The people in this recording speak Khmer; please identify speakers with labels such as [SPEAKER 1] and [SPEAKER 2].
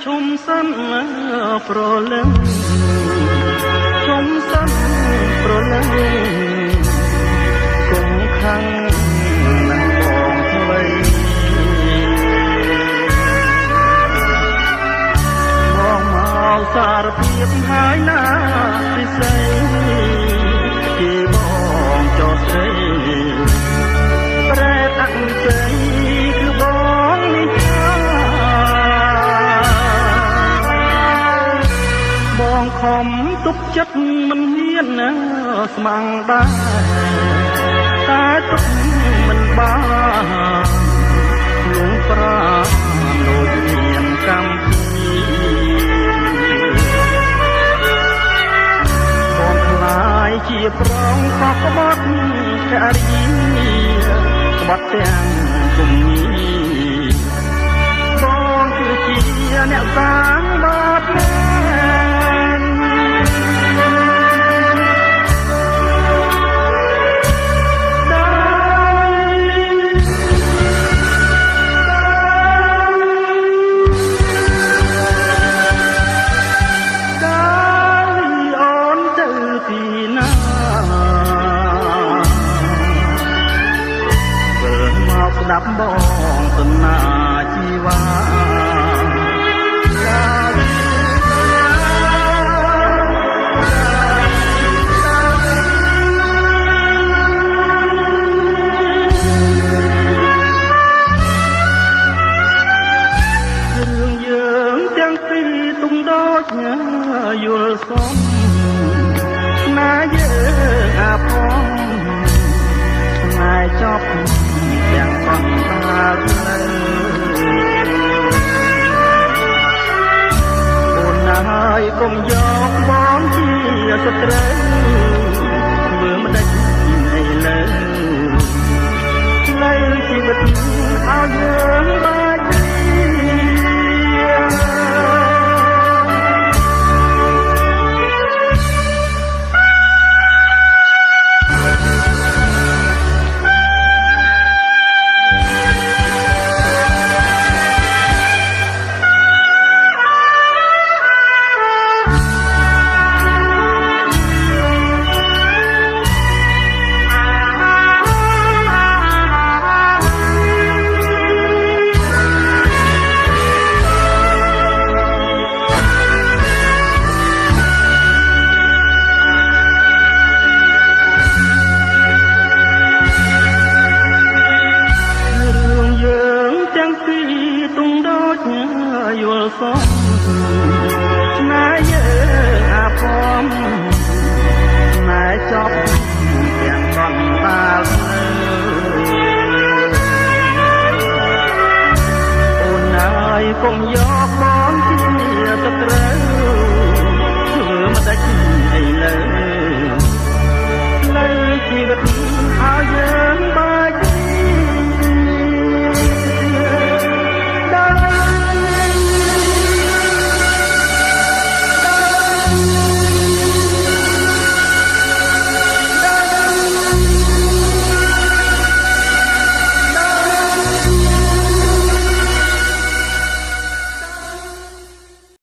[SPEAKER 1] ឈុំសិនប្រលឹងឈុំសិនប្រលឹងកុំខឹងនឹងបងថ្លៃបងមកសារភាពហើយណាពិសេសគេបងចោទស្រីប្រែតាំងใจគឺបងនេះបងខំទុកចិត្តមិនហ៊ានស្មាំងដែរតែទុកមិនបានលងប្រាដូចមានកម្មបងខ្លាយជាប្រងខុសក្បត់ការីក្បត់ទាំងគុំនេះបងគឺជាអ្នកសាងបាបស្ដាប់បងសំណាជីវ៉ារឿងយើងទាំងពីរទុំដូចយល់សមណាយើងអាផងណាចប់ទាំងបង់តាផ្លូវអូនហើយកុំយកបងជាសត្រូវធ្វើមិនដេចឥឡូវផ្លូវជីវិតឲ្យយើងបាច់យល់សមស្នេហ៍យើងអាផងស្នេហ៍ចប់ទាំងកណ្ដាលអូនហើយកុំយក